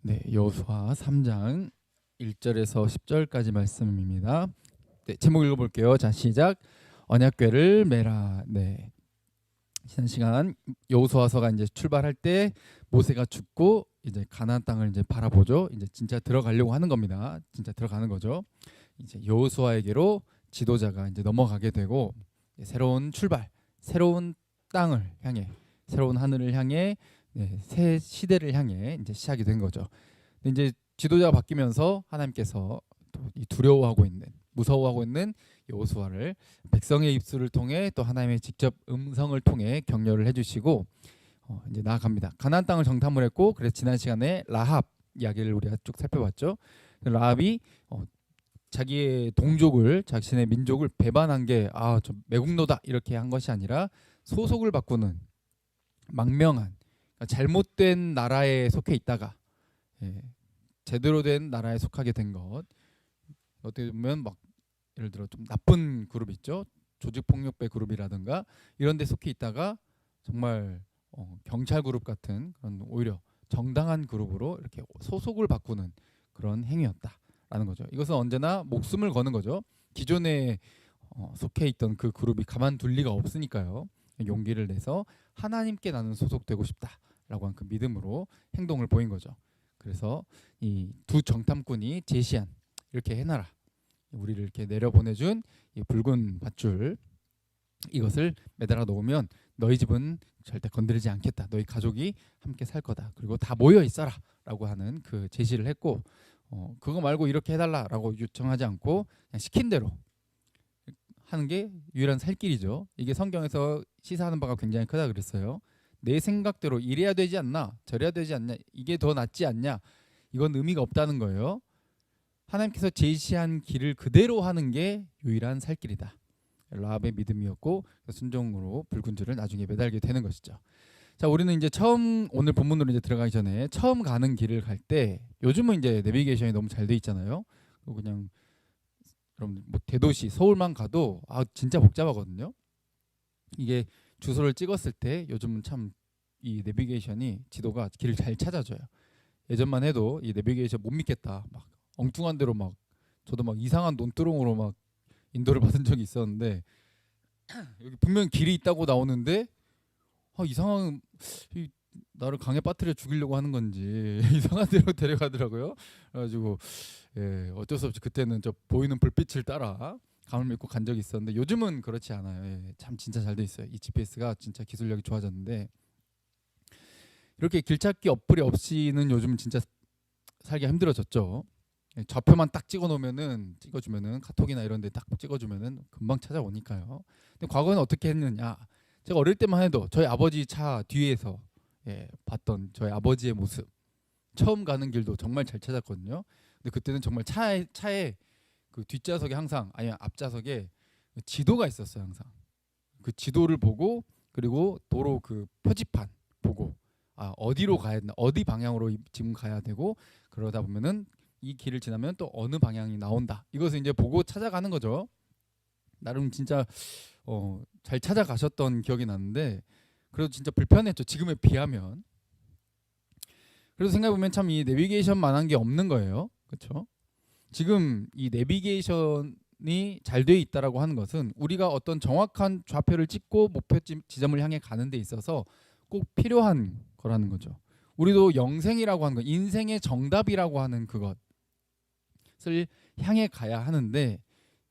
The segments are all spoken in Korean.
네, 여호수아 3장 1절에서 10절까지 말씀입니다. 네, 제목 읽어볼게요. 자, 시작. 언약궤를 메라. 네, 지난 시간 여호수아서가 이제 출발할 때 모세가 죽고 이제 가나안 땅을 이제 바라보죠. 이제 진짜 들어가려고 하는 겁니다. 진짜 들어가는 거죠. 이제 여호수아에게로 지도자가 이제 넘어가게 되고 새로운 출발, 새로운 땅을 향해, 새로운 하늘을 향해, 네, 새 시대를 향해 이제 시작이 된 거죠. 근데 이제 지도자가 바뀌면서 하나님께서 또 이 두려워하고 있는, 무서워하고 있는 여호수아를 백성의 입술을 통해 또 하나님의 직접 음성을 통해 격려를 해주시고 이제 나아갑니다. 가나안 땅을 정탐을 했고, 그래서 지난 시간에 라합 이야기를 우리가 쭉 살펴봤죠. 라합이 자기의 동족을, 자신의 민족을 배반한 게 좀 매국노다 이렇게 한 것이 아니라 소속을 바꾸는 망명한, 그러니까 잘못된 나라에 속해 있다가 제대로 된 나라에 속하게 된 것. 어떻게 보면 막 예를 들어 좀 나쁜 그룹 있죠. 조직폭력배 그룹이라든가 이런 데 속해 있다가 정말 경찰 그룹 같은 그런 오히려 정당한 그룹으로 이렇게 소속을 바꾸는 그런 행위였다라는 거죠. 이것은 언제나 목숨을 거는 거죠. 기존에 속해 있던 그 그룹이 가만둘 리가 없으니까요. 용기를 내서 하나님께 나는 소속되고 싶다라고 한 그 믿음으로 행동을 보인 거죠. 그래서 이 두 정탐꾼이 제시한, 이렇게 해놔라, 우리를 이렇게 내려보내준 이 붉은 밧줄, 이것을 매달아 놓으면 너희 집은 절대 건드리지 않겠다, 너희 가족이 함께 살 거다, 그리고 다 모여 있어라 라고 하는 그 제시를 했고, 그거 말고 이렇게 해달라 라고 요청하지 않고 그냥 시킨 대로 하는 게 유일한 살 길이죠. 이게 성경에서 시사하는 바가 굉장히 크다 그랬어요. 내 생각대로 이래야 되지 않나, 저래야 되지 않냐, 이게 더 낫지 않냐, 이건 의미가 없다는 거예요. 하나님께서 제시한 길을 그대로 하는 게 유일한 살 길이다. 라합의 믿음이었고 순종으로 붉은 줄을 나중에 매달게 되는 것이죠. 자, 우리는 이제 처음, 오늘 본문으로 이제 들어가기 전에 처음 가는 길을 갈 때, 요즘은 이제 내비게이션이 너무 잘 돼 있잖아요. 그냥 여러분 뭐 대도시 서울만 가도 진짜 복잡하거든요. 이게 주소를 찍었을 때 요즘은 참 이 내비게이션이, 지도가 길을 잘 찾아줘요. 예전만 해도 이 내비게이션 못 믿겠다, 막 엉뚱한 데로 막, 저도 막 이상한 논두렁으로 막 인도를 받은 적이 있었는데, 여기 분명 길이 있다고 나오는데 이상한, 나를 강에 빠뜨려 죽이려고 하는 건지 이상한 데로 데려가더라고요. 그래가지고 어쩔 수 없이 그때는 저 보이는 불빛을 따라 감을 믿고 간 적이 있었는데, 요즘은 그렇지 않아요. 참 진짜 잘 돼 있어요. 이 GPS가 진짜 기술력이 좋아졌는데, 이렇게 길찾기 어플이 없이는 요즘 진짜 살기가 힘들어졌죠. 좌표만 딱 찍어주면은 카톡이나 이런 데 딱 찍어주면은 금방 찾아오니까요. 근데 과거에는 어떻게 했느냐? 제가 어릴 때만 해도 저희 아버지 차 뒤에서 봤던 저희 아버지의 모습, 처음 가는 길도 정말 잘 찾았거든요. 근데 그때는 정말 차에 그 뒷좌석에 항상, 아니 앞좌석에 지도가 있었어요. 항상 그 지도를 보고, 그리고 도로 그 표지판 보고, 어디로 가야 되나, 어디 방향으로 지금 가야 되고, 그러다 보면은 이 길을 지나면 또 어느 방향이 나온다, 이것을 이제 보고 찾아가는 거죠. 나름 진짜 잘 찾아가셨던 기억이 나는데, 그래도 진짜 불편했죠, 지금에 비하면. 그래서 생각해보면 참 이 내비게이션만한 게 없는 거예요. 그렇죠? 지금 이 내비게이션이 잘 돼 있다라고 하는 것은 우리가 어떤 정확한 좌표를 찍고 목표 지점을 향해 가는 데 있어서 꼭 필요한 거라는 거죠. 우리도 영생이라고 하는 것, 인생의 정답이라고 하는 그것을 향해 가야 하는데,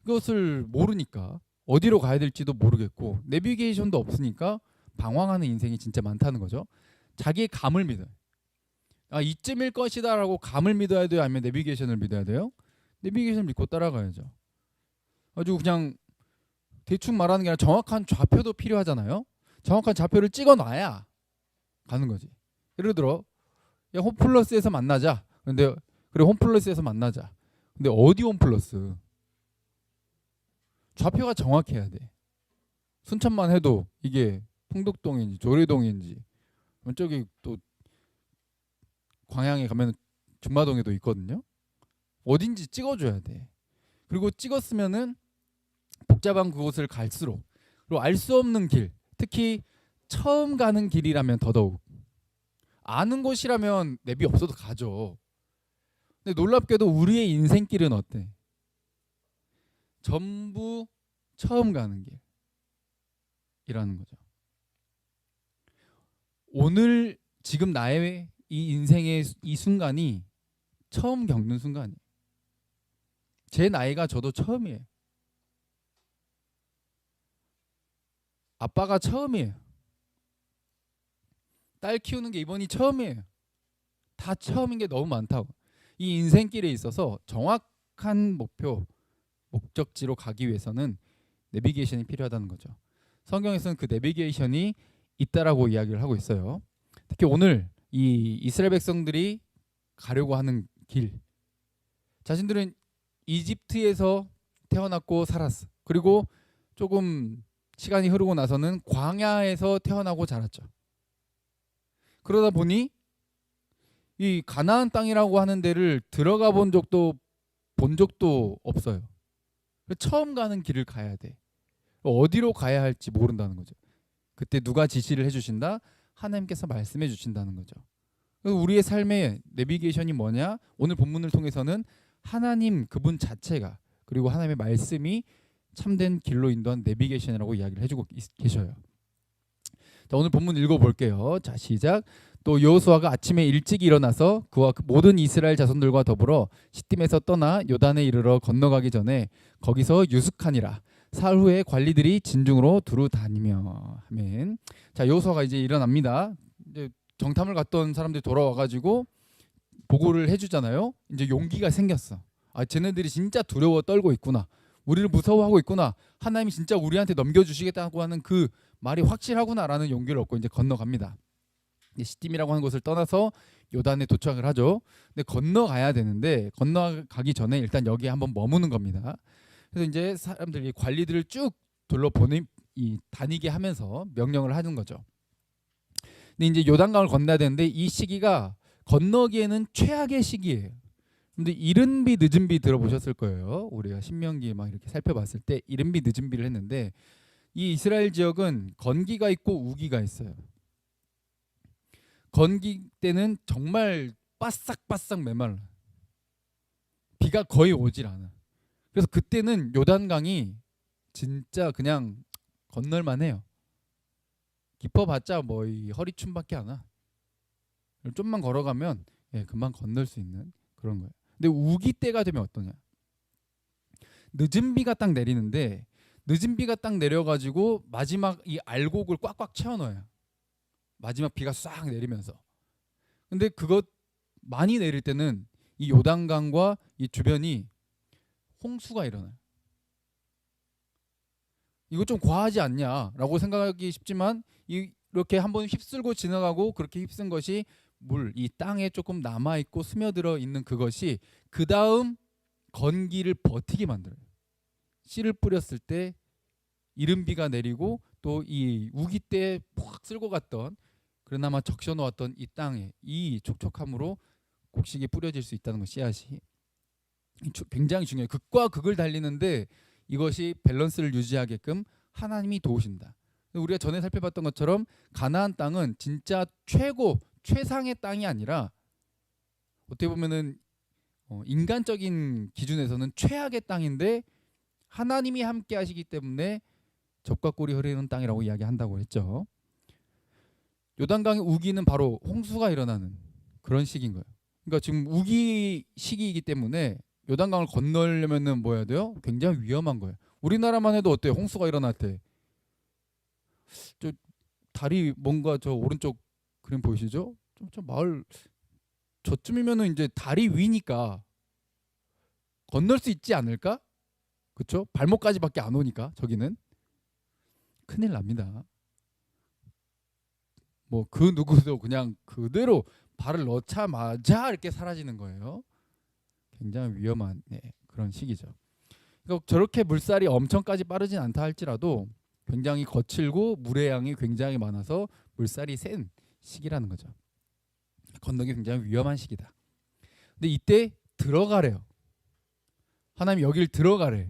그것을 모르니까 어디로 가야 될지도 모르겠고 내비게이션도 없으니까 방황하는 인생이 진짜 많다는 거죠. 자기의 감을 믿어요. 이쯤일 것이다라고 감을 믿어야 돼요, 아니면 내비게이션을 믿어야 돼요? 내비게이션 믿고 따라가야죠. 아주 그냥 대충 말하는 게 아니라 정확한 좌표도 필요하잖아요. 정확한 좌표를 찍어놔야 가는 거지. 예를 들어, 야, 홈플러스에서 만나자. 근데 그래, 홈플러스에서 만나자. 근데 어디 홈플러스? 좌표가 정확해야 돼. 순천만 해도 이게 풍덕동인지 조례동인지, 저기 또 광양에 가면 중마동에도 있거든요. 어딘지 찍어줘야 돼. 그리고 찍었으면은 복잡한 그곳을 갈수록, 그리고 알 수 없는 길, 특히 처음 가는 길이라면 더더욱 아는 곳이라면 내비 없어도 가죠. 근데 놀랍게도 우리의 인생길은 어때? 전부 처음 가는 길이라는 거죠. 오늘 지금 나의 이 인생의 이 순간이 처음 겪는 순간이에요. 제 나이가 저도 처음이에요. 아빠가 처음이에요. 딸 키우는 게 이번이 처음이에요. 다 처음인 게 너무 많다고. 이 인생길에 있어서 정확한 목표, 목적지로 가기 위해서는 내비게이션이 필요하다는 거죠. 성경에서는 그 내비게이션이 있다라고 이야기를 하고 있어요. 특히 오늘 이 이스라엘 백성들이 가려고 하는 길, 자신들은 이집트에서 태어났고 살았어. 그리고 조금 시간이 흐르고 나서는 광야에서 태어나고 자랐죠. 그러다 보니 이 가나안 땅이라고 하는 데를 들어가 본 적도 없어요. 처음 가는 길을 가야 돼. 어디로 가야 할지 모른다는 거죠. 그때 누가 지시를 해주신다? 하나님께서 말씀해 주신다는 거죠. 우리의 삶의 내비게이션이 뭐냐? 오늘 본문을 통해서는 하나님 그분 자체가, 그리고 하나님의 말씀이 참된 길로 인도한 내비게이션이라고 이야기를 해주고 계셔요. 자, 오늘 본문 읽어볼게요. 자, 시작. 또 여호수아가 아침에 일찍 일어나서 그와 모든 이스라엘 자손들과 더불어 시딤에서 떠나 요단에 이르러 건너가기 전에 거기서 유숙하니라. 사흘 후에 관리들이 진중으로 두루 다니며. 아멘. 자, 여호수아가 이제 일어납니다. 이제 정탐을 갔던 사람들이 돌아와가지고 보고를 해주잖아요. 이제 용기가 생겼어. 아, 쟤네들이 진짜 두려워 떨고 있구나. 우리를 무서워하고 있구나. 하나님이 진짜 우리한테 넘겨주시겠다고 하는 그 말이 확실하구나라는 용기를 얻고 이제 건너갑니다. 시딤이라고 하는 곳을 떠나서 요단에 도착을 하죠. 근데 건너가야 되는데 건너가기 전에 일단 여기에 한번 머무는 겁니다. 그래서 이제 사람들이 관리들을 쭉 다니게 하면서 명령을 하는 거죠. 근데 이제 요단강을 건너야 되는데 이 시기가 건너기에는 최악의 시기예요. 근데 이른 비 늦은 비 들어보셨을 거예요. 우리가 신명기 막 이렇게 살펴봤을 때 이른 비 늦은 비를 했는데 이 이스라엘 지역은 건기가 있고 우기가 있어요. 건기 때는 정말 바싹바싹 메말라. 비가 거의 오질 않아. 그래서 그때는 요단강이 진짜 그냥 건널만 해요. 깊어봤자 뭐 이 허리춤밖에 안 와. 좀만 걸어가면 금방 건널 수 있는 그런 거예요. 근데 우기 때가 되면 어떠냐? 늦은 비가 딱 내리는데 늦은 비가 딱 내려가지고 마지막 이 알곡을 꽉꽉 채워넣어요. 마지막 비가 싹 내리면서. 근데 그것 많이 내릴 때는 이 요단강과 이 주변이 홍수가 일어나요. 이거 좀 과하지 않냐라고 생각하기 쉽지만 이렇게 한번 휩쓸고 지나가고 그렇게 휩쓴 것이 이 땅에 조금 남아있고 스며들어 있는 그것이 그 다음 건기를 버티게 만들어요. 씨를 뿌렸을 때 이른 비가 내리고 또 이 우기 때 푹 쓸고 갔던 그나마 적셔놓았던 이 땅에 이 촉촉함으로 곡식이 뿌려질 수 있다는 것, 씨앗이 굉장히 중요해요. 극과 극을 달리는데 이것이 밸런스를 유지하게끔 하나님이 도우신다. 우리가 전에 살펴봤던 것처럼 가나안 땅은 진짜 최상의 땅이 아니라 어떻게 보면은 인간적인 기준에서는 최악의 땅인데 하나님이 함께 하시기 때문에 젖과 꿀이 흐르는 땅이라고 이야기한다고 했죠. 요단강의 우기는 바로 홍수가 일어나는 그런 시기인 거예요. 그러니까 지금 우기 시기이기 때문에 요단강을 건너려면은 뭐 해야 돼요? 굉장히 위험한 거예요. 우리나라만 해도 어때요? 홍수가 일어날 때 저 다리 뭔가 저 오른쪽 그림 보이시죠? 저 마을 저쯤이면은 이제 다리 위니까 건널 수 있지 않을까? 그렇죠? 발목까지밖에 안 오니까 저기는 큰일 납니다. 뭐 그 누구도 그냥 그대로 발을 넣자마자 이렇게 사라지는 거예요. 굉장히 위험한 그런 시기죠. 그러니까 저렇게 물살이 엄청까지 빠르진 않다 할지라도 굉장히 거칠고 물의 양이 굉장히 많아서 물살이 센 시기라는 거죠. 건너기 굉장히 위험한 시기다. 근데 이때 들어가래요. 하나님 여길 들어가래.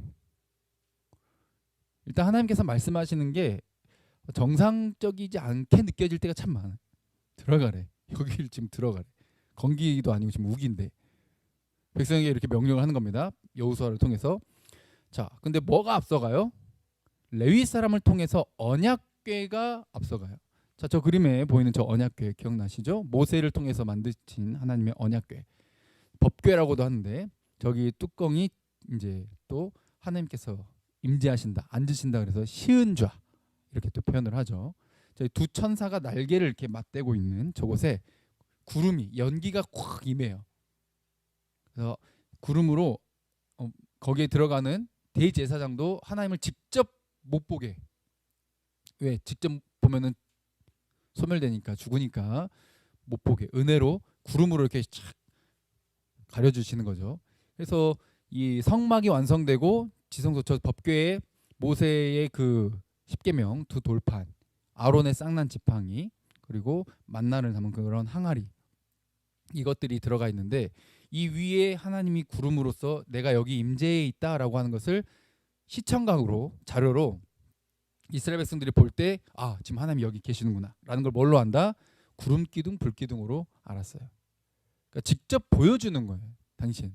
일단 하나님께서 말씀하시는 게 정상적이지 않게 느껴질 때가 참 많아요. 들어가래. 여기를 지금 들어가래. 건기도 아니고 지금 우기인데 백성에게 이렇게 명령을 하는 겁니다. 여호수아를 통해서. 자, 근데 뭐가 앞서가요? 레위 사람을 통해서 언약궤가 앞서가요. 자, 저 그림에 보이는 저 언약궤 기억나시죠? 모세를 통해서 만드신 하나님의 언약궤, 법궤라고도 하는데 저기 뚜껑이 이제 또 하나님께서 임재하신다, 앉으신다 그래서 시은좌 이렇게 또 표현을 하죠. 저희 두 천사가 날개를 이렇게 맞대고 있는 저곳에 구름이 연기가 확 임해요. 그래서 구름으로 거기에 들어가는 대제사장도 하나님을 직접 못 보게. 왜? 직접 보면은 소멸되니까 죽으니까 못 보게 은혜로 구름으로 이렇게 쫙 가려주시는 거죠. 그래서 이 성막이 완성되고 지성소 저 법궤에 모세의 그 십계명 두 돌판, 아론의 쌍난 지팡이, 그리고 만나를 담은 그런 항아리 이것들이 들어가 있는데 이 위에 하나님이 구름으로써 내가 여기 임재해 있다라고 하는 것을 시청각으로 자료로 이스라엘 백성들이 볼 때 아 지금 하나님이 여기 계시는구나 라는 걸 뭘로 안다? 구름 기둥 불 기둥으로 알았어요. 그러니까 직접 보여주는 거예요. 당신.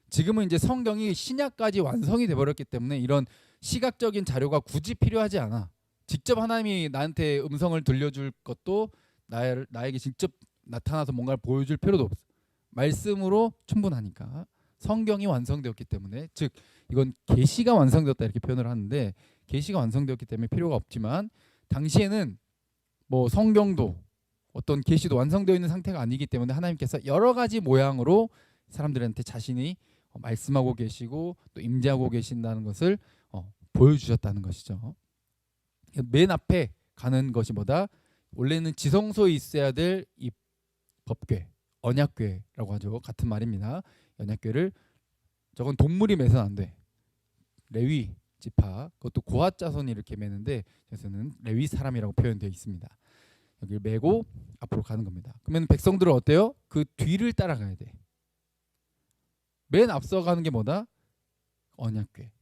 지금은 이제 성경이 신약까지 완성이 돼버렸기 때문에 이런 시각적인 자료가 굳이 필요하지 않아. 직접 하나님이 나한테 음성을 들려줄 것도 나에게 직접 나타나서 뭔가를 보여줄 필요도 없어. 말씀으로 충분하니까. 성경이 완성되었기 때문에 즉 이건 계시가 완성되었다 이렇게 표현을 하는데 계시가 완성되었기 때문에 필요가 없지만 당시에는 뭐 성경도 어떤 계시도 완성되어 있는 상태가 아니기 때문에 하나님께서 여러 가지 모양으로 사람들한테 자신이 말씀하고 계시고 또 임재하고 계신다는 것을 보여주셨다는 것이죠. 맨 앞에 가는 것이 뭐다? 원래는 지성소에 있어야 될 이 법궤, 언약궤라고 하죠. 같은 말입니다. 언약궤를 저건 동물이 매서는 안 돼. 레위 지파, 그것도 고핫 자손이 이렇게 매는데 여기서는 레위 사람이라고 표현되어 있습니다. 여기를 메고 앞으로 가는 겁니다. 그러면 백성들은 어때요? 그 뒤를 따라가야 돼. 맨 앞서 가는 게 뭐다? 언약궤.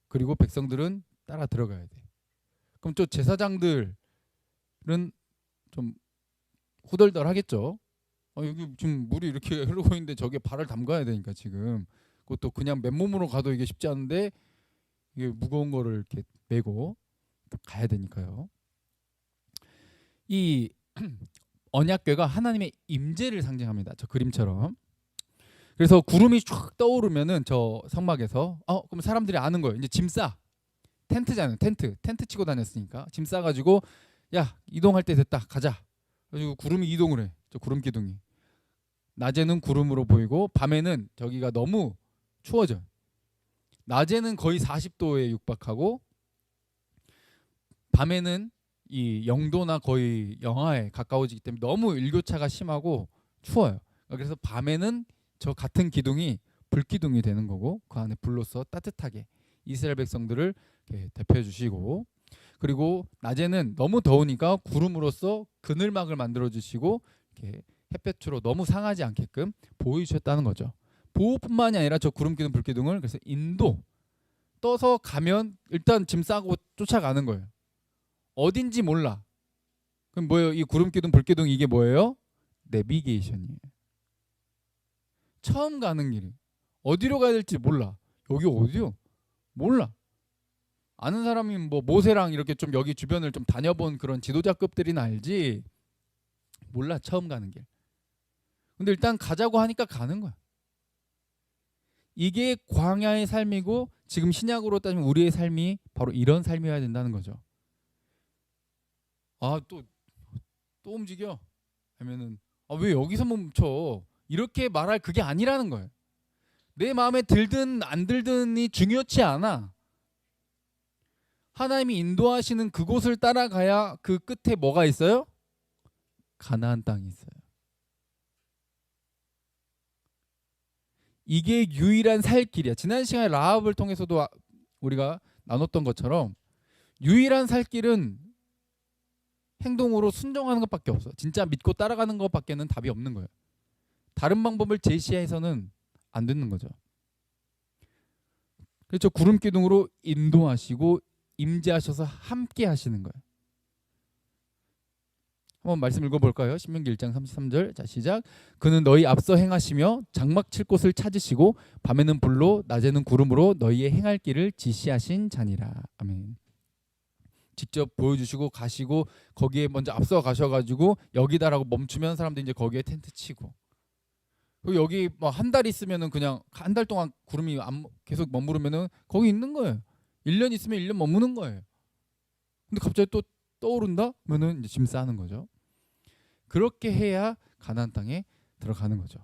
그리고 백성들은 따라 들어가야 돼. 그럼 또 제사장들은 좀 후덜덜하겠죠. 여기 지금 물이 이렇게 흐르고 있는데 저게 발을 담가야 되니까 지금 그것도 그냥 맨몸으로 가도 이게 쉽지 않은데 이게 무거운 거를 이렇게 메고 가야 되니까요. 이 언약궤가 하나님의 임재를 상징합니다. 저 그림처럼. 그래서 구름이 쫙 떠오르면은 저 성막에서 그럼 사람들이 아는 거예요. 이제 짐 싸. 텐트잖아요. 텐트 치고 다녔으니까 짐 싸가지고 야 이동할 때 됐다 가자. 그래가지고 구름이 이동을 해. 저 구름 기둥이. 낮에는 구름으로 보이고 밤에는 저기가 너무 추워져. 낮에는 거의 40도에 육박하고 밤에는 이 0도나 거의 영하에 가까워지기 때문에 너무 일교차가 심하고 추워요. 그래서 밤에는 저 같은 기둥이 불기둥이 되는 거고 그 안에 불로써 따뜻하게 이스라엘 백성들을 대표해 주시고 그리고 낮에는 너무 더우니까 구름으로써 그늘막을 만들어 주시고 이렇게 햇볕으로 너무 상하지 않게끔 보여주셨다는 거죠. 보호뿐만이 아니라 저 구름 기둥 불 기둥을 그래서 인도 떠서 가면 일단 짐 싸고 쫓아가는 거예요. 어딘지 몰라. 그럼 뭐예요? 이 구름 기둥 불 기둥 이게 뭐예요? 내비게이션이에요. 처음 가는 길이 어디로 가야 될지 몰라. 여기 어디요? 몰라. 아는 사람이 뭐 모세랑 이렇게 좀 여기 주변을 좀 다녀본 그런 지도자급들이나 알지 몰라. 처음 가는 길. 근데 일단 가자고 하니까 가는 거야. 이게 광야의 삶이고 지금 신약으로 따지면 우리의 삶이 바로 이런 삶이어야 된다는 거죠. 또 움직여? 하면은 왜 여기서 멈춰? 이렇게 말할 그게 아니라는 거예요. 내 마음에 들든 안 들든이 중요치 않아. 하나님이 인도하시는 그곳을 따라가야 그 끝에 뭐가 있어요? 가나안 땅이 있어요. 이게 유일한 살 길이야. 지난 시간에 라합을 통해서도 우리가 나눴던 것처럼 유일한 살 길은 행동으로 순종하는 것밖에 없어. 진짜 믿고 따라가는 것밖에는 답이 없는 거예요. 다른 방법을 제시해서는 안 되는 거죠. 그렇죠. 구름 기둥으로 인도하시고 임재하셔서 함께 하시는 거예요. 한번 말씀 읽어볼까요? 신명기 1장 33절. 자, 시작. 그는 너희 앞서 행하시며 장막 칠 곳을 찾으시고 밤에는 불로 낮에는 구름으로 너희의 행할 길을 지시하신 자니라. 아멘. 직접 보여주시고 가시고 거기에 먼저 앞서 가셔가지고 여기다라고 멈추면 사람들이 이제 거기에 텐트 치고, 그리고 여기 뭐 한 달 있으면은 그냥 한 달 동안 구름이 계속 머무르면은 거기 있는 거예요. 1년 있으면 1년 머무는 거예요. 근데 갑자기 또 떠오른다? 그러면은 이제 짐 싸는 거죠. 그렇게 해야 가나안 땅에 들어가는 거죠.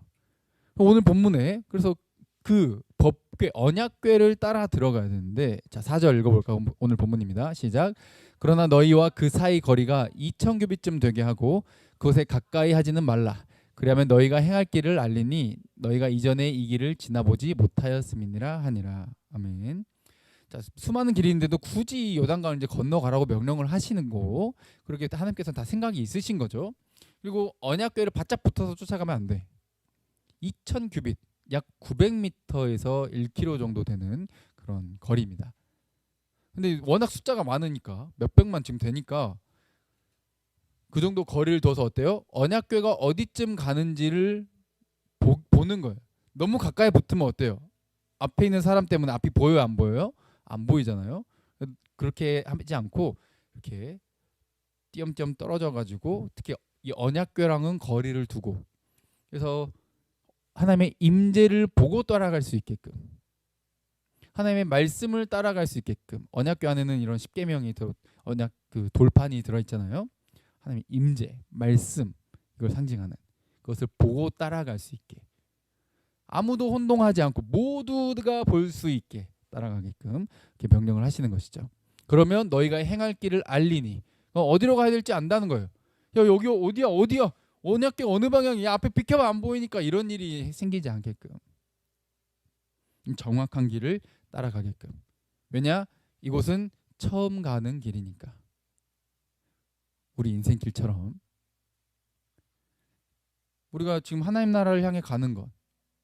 오늘 본문에 그래서 그 법궤 언약궤를 따라 들어가야 되는데, 자 4절 읽어볼까요? 오늘 본문입니다. 시작. 그러나 너희와 그 사이 거리가 2000규빗쯤 되게 하고 그곳에 가까이 하지는 말라. 그리하면 너희가 행할 길을 알리니 너희가 이전에 이 길을 지나보지 못하였음이니라 하니라. 아멘. 자, 수많은 길이 있는데도 굳이 요단강을 이제 건너가라고 명령을 하시는 거, 그렇게 하나님께서는 다 생각이 있으신 거죠. 그리고 언약궤를 바짝 붙어서 쫓아가면 안 돼. 2000규빗, 약 900m에서 1km 정도 되는 그런 거리입니다. 근데 워낙 숫자가 많으니까 몇백만 지금 되니까 그 정도 거리를 둬서 어때요? 언약궤가 어디쯤 가는지를 보는 거예요. 너무 가까이 붙으면 어때요? 앞에 있는 사람 때문에 앞이 보여요, 안 보여요? 안 보이잖아요. 그렇게 하지 않고 이렇게 띄엄띄엄 떨어져 가지고, 특히 이 언약궤랑은 거리를 두고, 그래서 하나님의 임재를 보고 따라갈 수 있게끔, 하나님의 말씀을 따라갈 수 있게끔, 언약궤 안에는 이런 십계명이 언약 그 돌판이 들어 있잖아요. 하나님의 임재, 말씀, 이걸 상징하는 그것을 보고 따라갈 수 있게, 아무도 혼동하지 않고 모두가 볼 수 있게 따라가게끔 이렇게 명령을 하시는 것이죠. 그러면 너희가 행할 길을 알리니, 어디로 가야 될지 안다는 거예요. 야, 여기 어디야? 언약궤 어느 방향이야? 앞에 비켜봐, 안 보이니까. 이런 일이 생기지 않게끔 정확한 길을 따라가게끔. 왜냐? 이곳은 처음 가는 길이니까. 우리 인생길처럼 우리가 지금 하나님 나라를 향해 가는 것,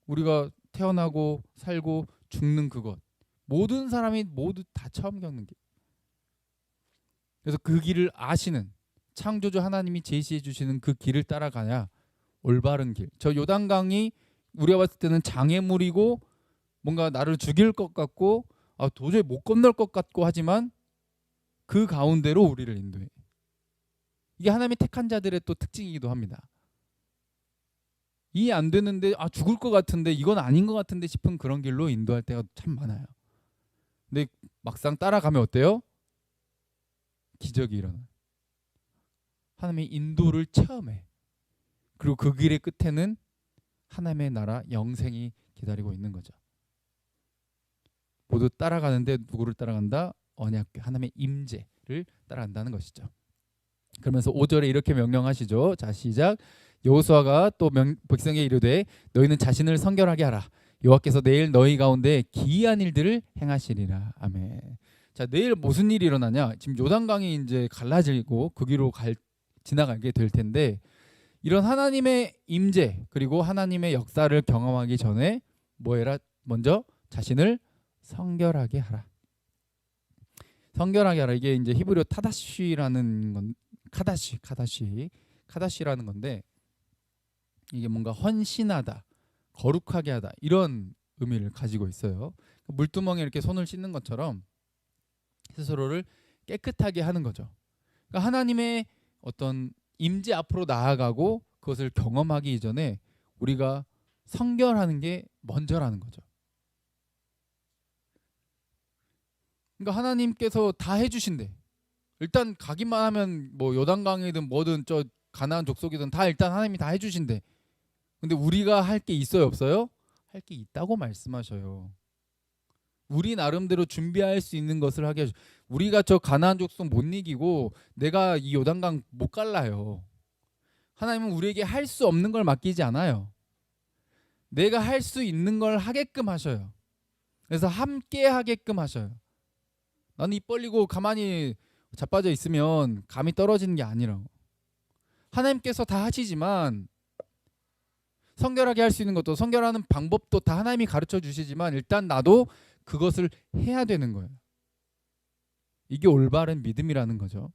우리가 태어나고 살고 죽는 그것, 모든 사람이 모두 다 처음 겪는 길. 그래서 그 길을 아시는 창조주 하나님이 제시해 주시는 그 길을 따라가야 올바른 길. 저 요단강이 우리가 봤을 때는 장애물이고 뭔가 나를 죽일 것 같고 도저히 못 건널 것 같고 하지만 그 가운데로 우리를 인도해. 이게 하나님의 택한 자들의 또 특징이기도 합니다. 이해 안 되는데 죽을 것 같은데 이건 아닌 것 같은데 싶은 그런 길로 인도할 때가 참 많아요. 근데 막상 따라가면 어때요? 기적이 일어나. 하나님의 인도를 체험해. 그리고 그 길의 끝에는 하나님의 나라 영생이 기다리고 있는 거죠. 모두 따라가는데 누구를 따라간다? 언약궤, 하나님의 임재를 따라간다는 것이죠. 그러면서 5절에 이렇게 명령하시죠. 자, 시작. 여호수아가 또 백성에게 이르되 너희는 자신을 성결하게 하라. 여호와께서 내일 너희 가운데 기이한 일들을 행하시리라. 아멘. 자, 내일 무슨 일이 일어나냐? 지금 요단강이 이제 갈라지고 그 길로 지나가게 될 텐데, 이런 하나님의 임재 그리고 하나님의 역사를 경험하기 전에 뭐 해라? 먼저 자신을 성결하게 하라. 성결하게 하라. 이게 이제 히브리어 타다시라는 건 카다시라는 건데, 이게 뭔가 헌신하다, 거룩하게 하다, 이런 의미를 가지고 있어요. 물두멍에 이렇게 손을 씻는 것처럼 스스로를 깨끗하게 하는 거죠. 그러니까 하나님의 어떤 임재 앞으로 나아가고 그것을 경험하기 이전에 우리가 성결하는 게 먼저라는 거죠. 그러니까 하나님께서 다 해주신대. 일단 가기만 하면 뭐 요단강이든 뭐든 저 가나안 족속이든 다 일단 하나님이 다 해주신대. 근데 우리가 할 게 있어요, 없어요? 할 게 있다고 말씀하셔요. 우리 나름대로 준비할 수 있는 것을 하게 하죠. 우리가 저 가나안 족속 못 이기고 내가 이 요단강 못 갈라요. 하나님은 우리에게 할 수 없는 걸 맡기지 않아요. 내가 할 수 있는 걸 하게끔 하셔요. 그래서 함께 하게끔 하셔요. 나는 입 벌리고 가만히 자빠져 있으면 감이 떨어지는 게 아니라고. 하나님께서 다 하시지만 성결하게 할 수 있는 것도, 성결하는 방법도 다 하나님이 가르쳐 주시지만 일단 나도 그것을 해야 되는 거예요. 이게 올바른 믿음이라는 거죠.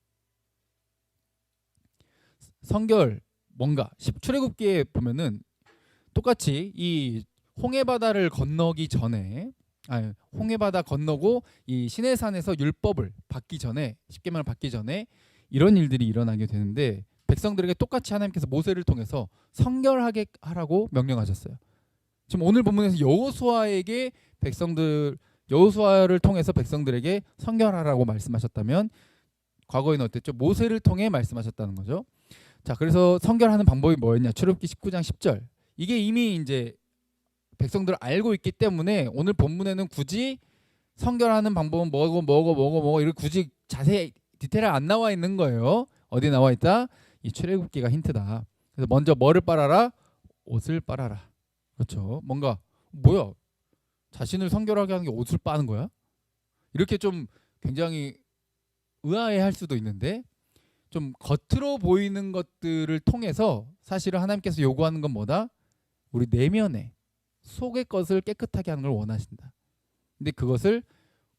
성결 뭔가 출애굽기에 보면은 똑같이 이 홍해바다를 건너기 전에 홍해바다 건너고 이 시내산에서 율법을 받기 전에 10계명을 받기 전에 이런 일들이 일어나게 되는데 백성들에게 똑같이 하나님께서 모세를 통해서 성결하게 하라고 명령하셨어요. 지금 오늘 본문에서 여호수아를 통해서 백성들에게 성결하라고 말씀하셨다면 과거에는 어땠죠? 모세를 통해 말씀하셨다는 거죠. 자, 그래서 성결하는 방법이 뭐였냐? 출애굽기 19장 10절. 이게 이미 이제 백성들 알고 있기 때문에 오늘 본문에는 굳이 성결하는 방법은 뭐고 이렇게 굳이 자세히 디테일이 안 나와 있는 거예요. 어디 나와 있다? 이 출애굽기가 힌트다. 그래서 먼저 뭐를 빨아라? 옷을 빨아라. 그렇죠. 뭔가 뭐야? 자신을 성결하게 하는 게 옷을 빠는 거야? 이렇게 좀 굉장히 의아해할 수도 있는데 좀 겉으로 보이는 것들을 통해서 사실은 하나님께서 요구하는 건 뭐다? 우리 내면에 속의 것을 깨끗하게 하는 걸 원하신다. 근데 그것을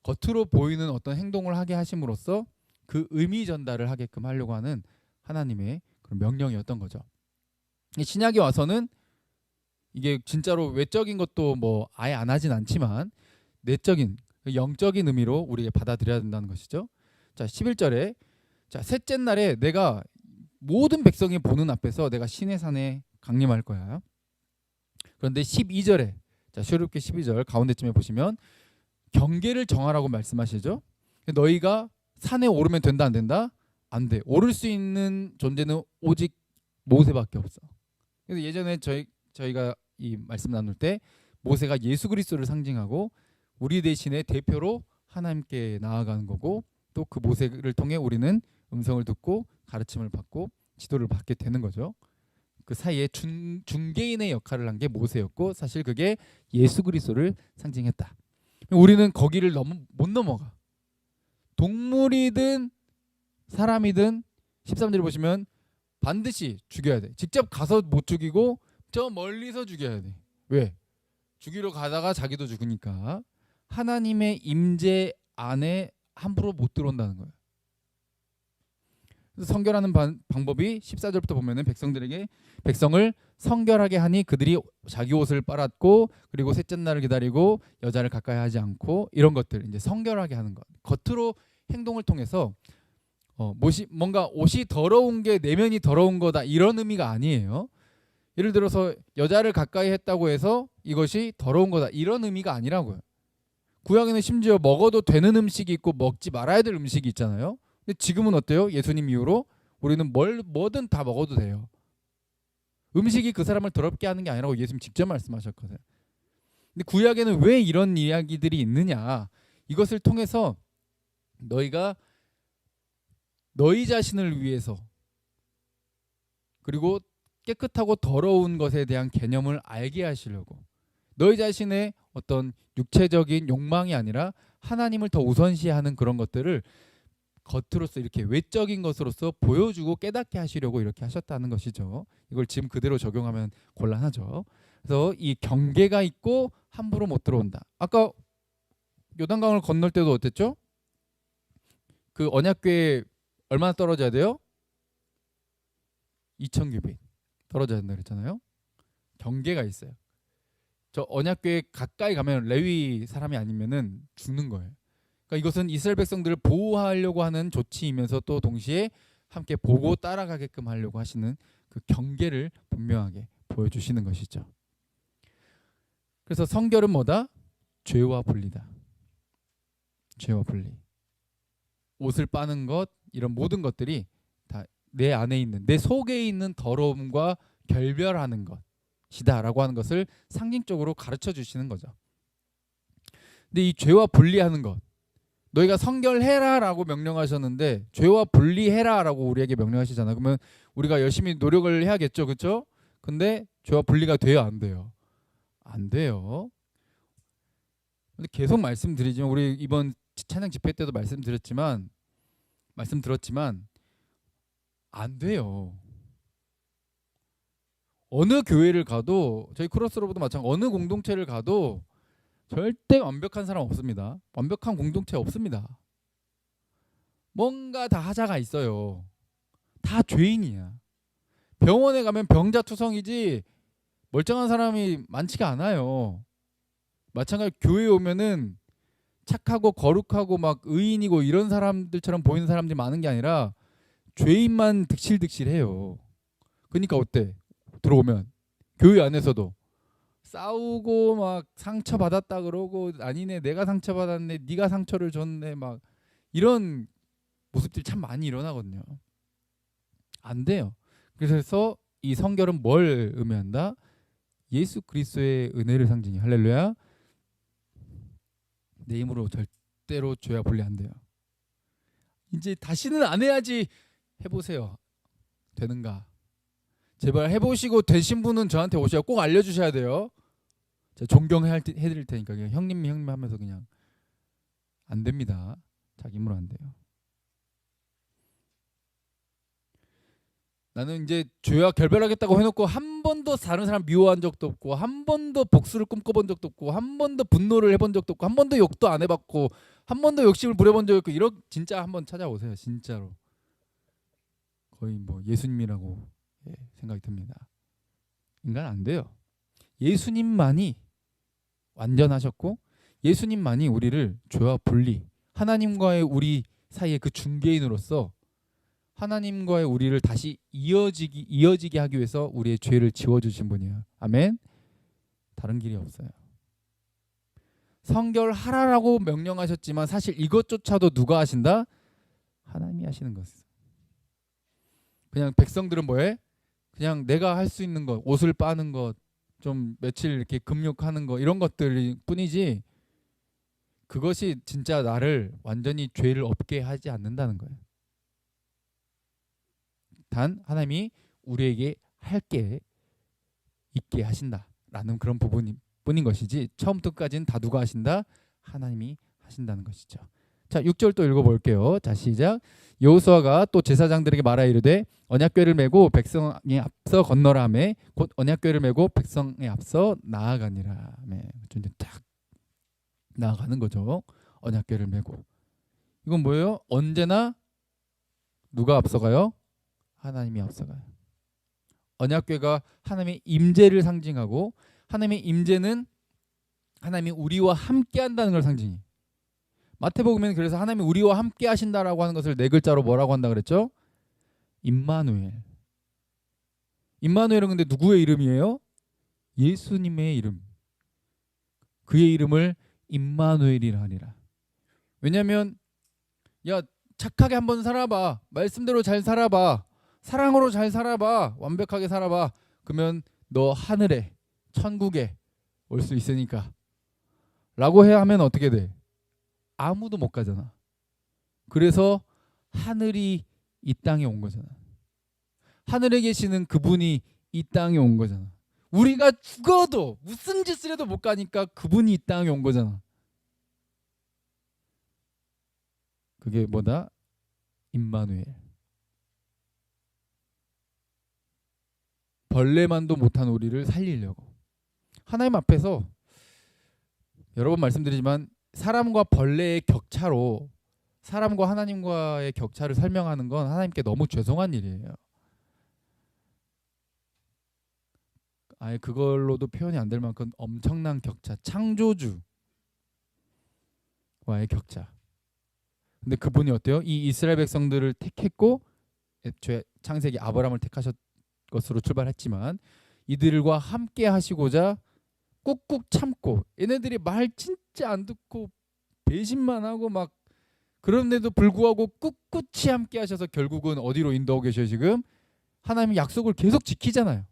겉으로 보이는 어떤 행동을 하게 하심으로써 그 의미 전달을 하게끔 하려고 하는 하나님의 그런 명령이었던 거죠. 신약에 와서는 이게 진짜로 외적인 것도 뭐 아예 안 하진 않지만 내적인 영적인 의미로 우리가 받아들여야 된다는 것이죠. 자, 11절에 자, 셋째 날에 내가 모든 백성이 보는 앞에서 내가 시내산에 강림할 거야. 그런데 12절에 자, 출애굽기 12절 가운데쯤에 보시면 경계를 정하라고 말씀하시죠. 너희가 산에 오르면 된다 안 된다? 안 돼. 오를 수 있는 존재는 오직 모세밖에 없어. 그래서 예전에 저희가 이 말씀 나눌 때 모세가 예수 그리스도를 상징하고 우리 대신에 대표로 하나님께 나아가는 거고 또 그 모세를 통해 우리는 음성을 듣고 가르침을 받고 지도를 받게 되는 거죠. 그 사이에 중개인의 역할을 한 게 모세였고 사실 그게 예수 그리스도를 상징했다. 우리는 거기를 못 넘어가. 동물이든 사람이든 13절에 보시면 반드시 죽여야 돼. 직접 가서 못 죽이고 저 멀리서 죽여야 돼. 왜? 죽이러 가다가 자기도 죽으니까 하나님의 임재 안에 함부로 못 들어온다는 거예요. 그래서 성결하는 방법이 14절부터 보면은 백성을 성결하게 하니 그들이 자기 옷을 빨았고 그리고 셋째 날을 기다리고 여자를 가까이 하지 않고 이런 것들 이제 성결하게 하는 것. 겉으로 행동을 통해서 뭔가 옷이 더러운 게 내면이 더러운 거다 이런 의미가 아니에요. 예를 들어서 여자를 가까이 했다고 해서 이것이 더러운 거다 이런 의미가 아니라고요. 구약에는 심지어 먹어도 되는 음식이 있고 먹지 말아야 될 음식이 있잖아요. 근데 지금은 어때요? 예수님 이후로 우리는 뭐든 다 먹어도 돼요. 음식이 그 사람을 더럽게 하는 게 아니라고 예수님 직접 말씀하셨거든요. 근데 구약에는 왜 이런 이야기들이 있느냐? 이것을 통해서 너희가 너희 자신을 위해서 그리고 깨끗하고 더러운 것에 대한 개념을 알게 하시려고 너희 자신의 어떤 육체적인 욕망이 아니라 하나님을 더 우선시하는 그런 것들을 겉으로서 이렇게 외적인 것으로서 보여주고 깨닫게 하시려고 이렇게 하셨다는 것이죠. 이걸 지금 그대로 적용하면 곤란하죠. 그래서 이 경계가 있고 함부로 못 들어온다. 아까 요단강을 건널 때도 어땠죠? 그 언약궤에 얼마나 떨어져야 돼요? 2000규빗 떨어져야 된다 그랬잖아요. 경계가 있어요. 저 언약궤에 가까이 가면 레위 사람이 아니면은 죽는 거예요. 그러니까 이것은 이스라엘 백성들을 보호하려고 하는 조치이면서 또 동시에 함께 보고 따라가게끔 하려고 하시는 그 경계를 분명하게 보여주시는 것이죠. 그래서 성결은 뭐다? 죄와 분리다. 죄와 분리. 옷을 빠는 것 이런 모든 것들이 다 내 안에 있는 내 속에 있는 더러움과 결별하는 것이다라고 하는 것을 상징적으로 가르쳐 주시는 거죠. 근데 이 죄와 분리하는 것 너희가 성결해라라고 명령하셨는데 죄와 분리해라라고 우리에게 명령하시잖아요. 그러면 우리가 열심히 노력을 해야겠죠, 그렇죠? 근데 죄와 분리가 돼요, 안 돼요? 안 돼요. 근데 계속 말씀드리지만 우리 이번 찬양 집회 때도 말씀드렸지만 안 돼요. 어느 교회를 가도 저희 크로스로브도 마찬가지 어느 공동체를 가도 절대 완벽한 사람 없습니다. 완벽한 공동체 없습니다. 뭔가 다 하자가 있어요. 다 죄인이야. 병원에 가면 병자투성이지 멀쩡한 사람이 많지가 않아요. 마찬가지로 교회에 오면은 착하고 거룩하고 막 의인이고 이런 사람들처럼 보이는 사람들이 많은 게 아니라 죄인만 득실득실해요. 그러니까 어때? 들어오면 교회 안에서도 싸우고 막 상처받았다 그러고 아니네 내가 상처받았네 네가 상처를 줬네 막 이런 모습들이 참 많이 일어나거든요. 안 돼요. 그래서 이 성결은 뭘 의미한다? 예수 그리스도의 은혜를 상징해. 할렐루야. 내 힘으로 절대로 죄와 분리 안 돼요. 이제 다시는 안 해야지. 해보세요. 되는가? 제발 해보시고 되신 분은 저한테 오셔야 꼭 알려주셔야 돼요. 제가 존경해드릴 테니까 그냥 형님 하면서 그냥 안 됩니다. 자기 힘으로 안 돼요. 나는 이제 죄와 결별하겠다고 해놓고 한 번도 다른 사람 미워한 적도 없고 한 번도 복수를 꿈꿔본 적도 없고 한 번도 분노를 해본 적도 없고 한 번도 욕도 안 해봤고 한 번도 욕심을 부려본 적이 없고 이런 진짜 한번 찾아오세요. 진짜로 거의 뭐 예수님이라고 생각이 듭니다. 인간 안 돼요. 예수님만이 완전하셨고 예수님만이 우리를 죄와 분리 하나님과의 우리 사이의 그 중개인으로서 하나님과의 우리를 다시 이어지게 하기 위해서 우리의 죄를 지워주신 분이에요. 아멘. 다른 길이 없어요. 성결하라라고 명령하셨지만 사실 이것조차도 누가 하신다? 하나님이 하시는 것이에요. 그냥 백성들은 뭐해? 그냥 내가 할 수 있는 것, 옷을 빠는 것, 좀 며칠 이렇게 금욕하는 것 이런 것들 뿐이지 그것이 진짜 나를 완전히 죄를 없게 하지 않는다는 거예요. 단 하나님이 우리에게 할 게 있게 하신다라는 그런 부분뿐인 것이지 처음부터 끝까지는 다 누가 하신다? 하나님이 하신다는 것이죠. 자, 6절 또 읽어볼게요. 자, 시작. 여호수아가 또 제사장들에게 말하 이르되 언약궤를 메고 백성에 앞서 건너라 하매 곧 언약궤를 메고 백성에 앞서 나아가니라. 이제 딱 나아가는 거죠. 언약궤를 메고. 이건 뭐예요? 언제나 누가 앞서가요? 하나님이 앞서가요. 언약궤가 하나님의 임재를 상징하고 하나님의 임재는 하나님이 우리와 함께 한다는 걸 상징해. 마태복음에는 그래서 하나님이 우리와 함께 하신다라고 하는 것을 네 글자로 뭐라고 한다 그랬죠? 임마누엘. 임마누엘은 근데 누구의 이름이에요? 예수님의 이름. 그의 이름을 임마누엘이라 하니라. 왜냐하면 야 착하게 한번 살아봐. 말씀대로 잘 살아봐. 사랑으로 잘 살아봐. 완벽하게 살아봐. 그러면 너 하늘에 천국에 올 수 있으니까 라고 해야 하면 어떻게 돼? 아무도 못 가잖아. 그래서 하늘이 이 땅에 온 거잖아. 하늘에 계시는 그분이 이 땅에 온 거잖아. 우리가 죽어도 무슨 짓을 해도 못 가니까 그분이 이 땅에 온 거잖아. 그게 뭐다? 임마누엘. 벌레만도 못한 우리를 살리려고. 하나님 앞에서 여러 번 말씀드리지만 사람과 벌레의 격차로 사람과 하나님과의 격차를 설명하는 건 하나님께 너무 죄송한 일이에요. 아예 그걸로도 표현이 안 될 만큼 엄청난 격차. 창조주와의 격차. 근데 그분이 어때요? 이 이스라엘 백성들을 택했고 애초에 창세기 아브라함을 택하셨 것으로 출발했지만 이들과 함께 하시고자 꾹꾹 참고 얘네들이 말 진짜 안 듣고 배신만 하고 막 그런데도 불구하고 꿋꿋이 함께 하셔서 결국은 어디로 인도하고 계셔요 지금? 하나님이 약속을 계속 지키잖아요.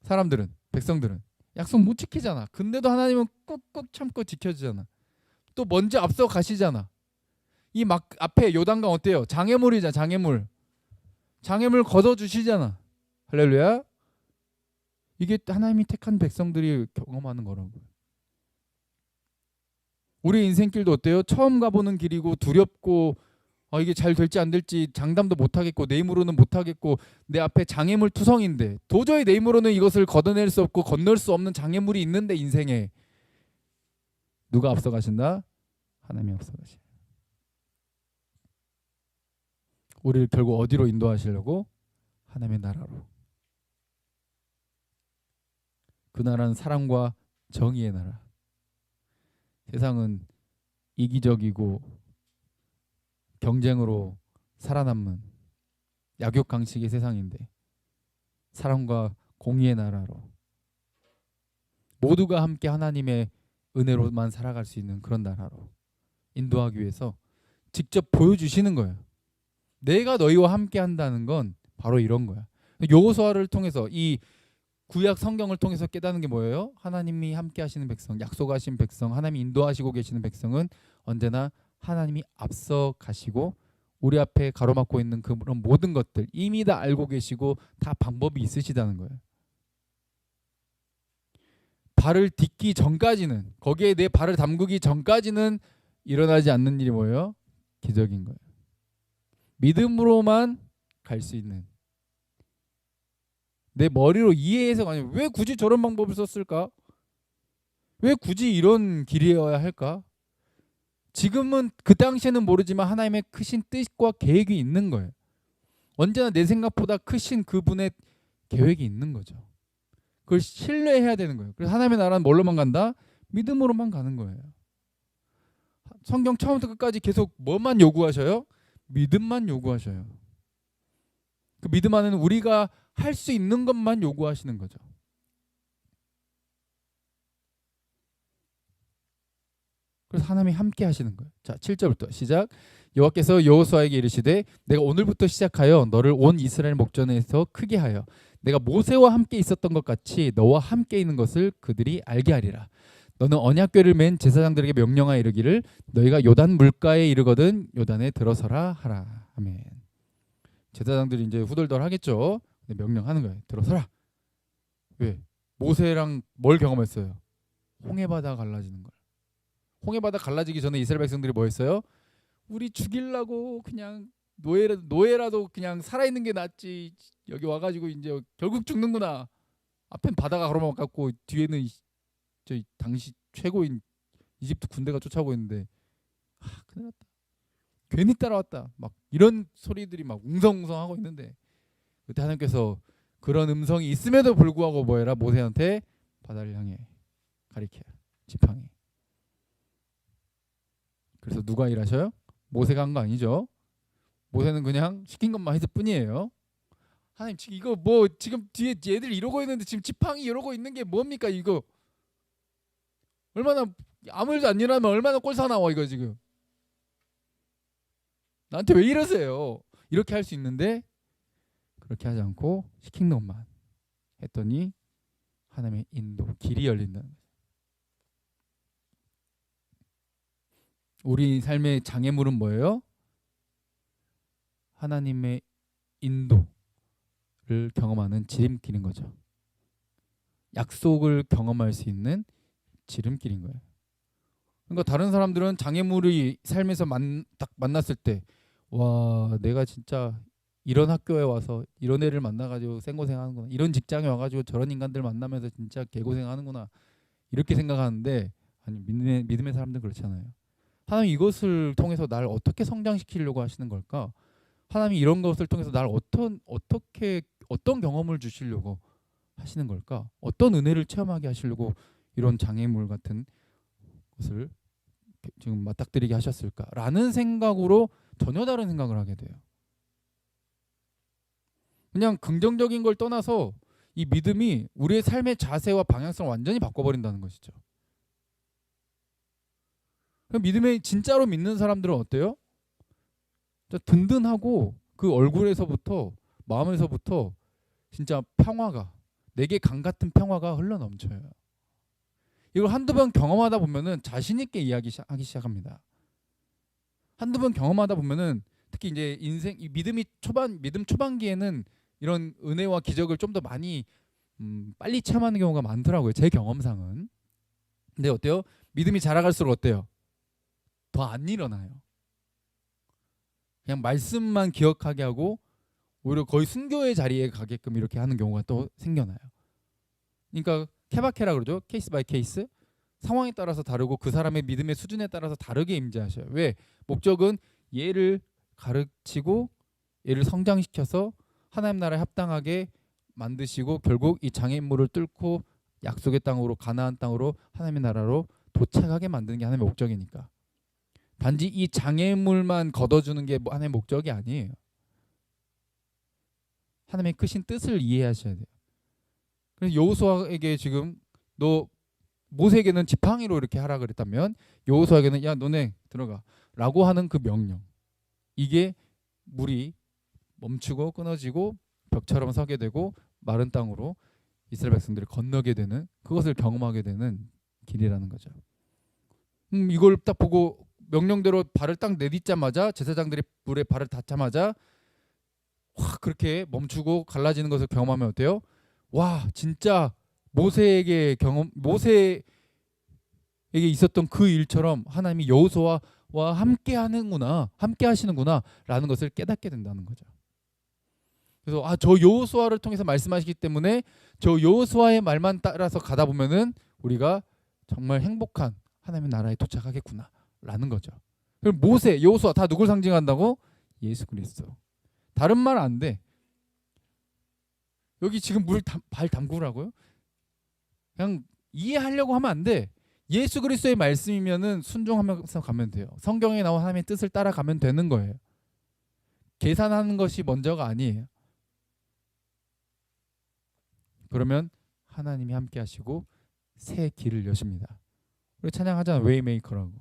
사람들은 백성들은 약속 못 지키잖아. 근데도 하나님은 꾹꾹 참고 지켜주잖아. 또 먼저 앞서 가시잖아. 이 막 앞에 요단강 어때요? 장애물이잖아. 장애물 걷어주시잖아. 할렐루야. 이게 하나님이 택한 백성들이 경험하는 거라고. 우리 인생길도 어때요? 처음 가보는 길이고 두렵고 이게 잘 될지 안 될지 장담도 못하겠고 내 힘으로는 못하겠고 내 앞에 장애물 투성인데 도저히 내 힘으로는 이것을 걷어낼 수 없고 건널 수 없는 장애물이 있는데 인생에 누가 앞서가신다? 하나님이 앞서가시. 우리를 결국 어디로 인도하시려고? 하나님의 나라로. 그 나라는 사랑과 정의의 나라. 세상은 이기적이고 경쟁으로 살아남는 약육강식의 세상인데 사랑과 공의의 나라로 모두가 함께 하나님의 은혜로만 살아갈 수 있는 그런 나라로 인도하기 위해서 직접 보여주시는 거예요. 내가 너희와 함께 한다는 건 바로 이런 거야. 여호수아를 통해서 이 구약 성경을 통해서 깨닫는 게 뭐예요? 하나님이 함께 하시는 백성, 약속하신 백성, 하나님이 인도하시고 계시는 백성은 언제나 하나님이 앞서 가시고 우리 앞에 가로막고 있는 그런 모든 것들 이미 다 알고 계시고 다 방법이 있으시다는 거예요. 발을 딛기 전까지는, 거기에 내 발을 담그기 전까지는 일어나지 않는 일이 뭐예요? 기적인 거예요. 믿음으로만 갈 수 있는, 내 머리로 이해해서 아니 왜 굳이 저런 방법을 썼을까? 왜 굳이 이런 길이어야 할까? 지금은 그 당시에는 모르지만 하나님의 크신 뜻과 계획이 있는 거예요. 언제나 내 생각보다 크신 그분의 계획이 있는 거죠. 그걸 신뢰해야 되는 거예요. 그래서 하나님의 나라는 뭘로만 간다? 믿음으로만 가는 거예요. 성경 처음부터 끝까지 계속 뭐만 요구하셔요? 믿음만 요구하셔요. 그 믿음 안에는 우리가 할 수 있는 것만 요구하시는 거죠. 그래서 하나님이 함께 하시는 거예요. 자, 7절부터 시작. 여호와께서 여호수아에게 이르시되 내가 오늘부터 시작하여 너를 온 이스라엘 목전에서 크게 하여 내가 모세와 함께 있었던 것 같이 너와 함께 있는 것을 그들이 알게 하리라. 너는 언약궤를 맨 제사장들에게 명령하여 이르기를 너희가 요단 물가에 이르거든 요단에 들어서라 하라. 아멘. 제사장들이 이제 후덜덜 하겠죠. 근데 명령하는 거예요. 들어서라. 왜? 모세랑 뭘 경험했어요? 홍해바다 갈라지는 걸. 홍해바다 갈라지기 전에 이스라엘 백성들이 뭐 했어요? 우리 죽이려고 그냥 노예라도 그냥 살아있는 게 낫지. 여기 와가지고 이제 결국 죽는구나. 앞엔 바다가 가로막았고 뒤에는 저 당시 최고인 이집트 군대가 쫓아오고 있는데 큰일 났다. 괜히 따라왔다. 막 이런 소리들이 막 웅성웅성하고 있는데 그때 하나님께서 그런 음성이 있음에도 불구하고 뭐해라? 모세한테 바다를 향해 가리켜 지팡이. 그래서 누가 일하셔요? 모세가 한 거 아니죠. 모세는 그냥 시킨 것만 했을 뿐이에요. 하나님 지금 이거 뭐 지금 뒤에 얘들 이러고 있는데 지금 지팡이 이러고 있는 게 뭡니까 이거? 얼마나 아무 일도 안 일하면 얼마나 꼴사나와 이거 지금. 나한테 왜 이러세요? 이렇게 할 수 있는데 그렇게 하지 않고 시킨 것만 했더니 하나님의 인도 길이 열린다는 거예요. 우리 삶의 장애물은 뭐예요? 하나님의 인도를 경험하는 지름길인 거죠. 약속을 경험할 수 있는 지름길인 거예요. 그러니까 다른 사람들은 장애물이 삶에서 딱 만났을 때 와 내가 진짜 이런 학교에 와서 이런 애를 만나가지고 생고생하는구나. 이런 직장에 와가지고 저런 인간들 만나면서 진짜 개고생하는구나. 이렇게 생각하는데 아니 믿음의 사람들은 그렇지 않아요. 하나님 이것을 통해서 날 어떻게 성장시키려고 하시는 걸까? 하나님이 이런 것을 통해서 날 어떤 경험을 주시려고 하시는 걸까? 어떤 은혜를 체험하게 하시려고 이런 장애물 같은 것을 지금 맞닥뜨리게 하셨을까라는 생각으로 전혀 다른 생각을 하게 돼요. 그냥 긍정적인 걸 떠나서 이 믿음이 우리의 삶의 자세와 방향성을 완전히 바꿔버린다는 것이죠. 믿음에 진짜로 믿는 사람들은 어때요? 든든하고 그 얼굴에서부터 마음에서부터 진짜 평화가 내게 강 같은 평화가 흘러넘쳐요. 이걸 한두 번 경험하다 보면은 자신 있게 이야기하기 시작합니다. 한두 번 경험하다 보면은 특히 이제 인생 이 믿음 초반기에는 이런 은혜와 기적을 좀 더 많이 빨리 체험하는 경우가 많더라고요. 제 경험상은. 근데 어때요? 믿음이 자라갈수록 어때요? 더 안 일어나요. 그냥 말씀만 기억하게 하고 오히려 거의 순교의 자리에 가게끔 이렇게 하는 경우가 또 생겨나요. 그러니까 케바케라 그러죠. 케이스 바이 케이스. 상황에 따라서 다르고 그 사람의 믿음의 수준에 따라서 다르게 임재하셔요. 왜? 목적은 얘를 가르치고 얘를 성장시켜서 하나님 나라에 합당하게 만드시고 결국 이 장애물을 뚫고 약속의 땅으로 가나안 땅으로 하나님의 나라로 도착하게 만드는 게 하나님의 목적이니까. 단지 이 장애물만 걷어주는 게 하나님의 목적이 아니에요. 하나님의 크신 뜻을 이해하셔야 돼요. 그래서 여호수아에게 지금 너 모세에게는 지팡이로 이렇게 하라 그랬다면 여호수아에게는 야 너네 들어가라고 하는 그 명령. 이게 물이 멈추고 끊어지고 벽처럼 서게 되고 마른 땅으로 이스라엘 백성들이 건너게 되는 그것을 경험하게 되는 길이라는 거죠. 이걸 딱 보고 명령대로 발을 딱 내딛자마자 제사장들이 물에 발을 닿자마자 확 그렇게 멈추고 갈라지는 것을 경험하면 어때요? 와 진짜 모세에게 있었던 그 일처럼 하나님이 여호수아와 함께 하시는구나라는 것을 깨닫게 된다는 거죠. 그래서 저 여호수아를 통해서 말씀하시기 때문에 저 여호수아의 말만 따라서 가다 보면은 우리가 정말 행복한 하나님의 나라에 도착하겠구나라는 거죠. 그럼 모세, 여호수아 다 누굴 상징한다고? 예수 그리스도. 다른 말 안 돼. 여기 지금 발 담그라고요? 그냥 이해하려고 하면 안 돼. 예수 그리스도의 말씀이면은 순종하면서 가면 돼요. 성경에 나온 하나님의 뜻을 따라가면 되는 거예요. 계산하는 것이 먼저가 아니에요. 그러면 하나님이 함께 하시고 새 길을 여십니다. 우리 찬양하잖아. 웨이메이커라고.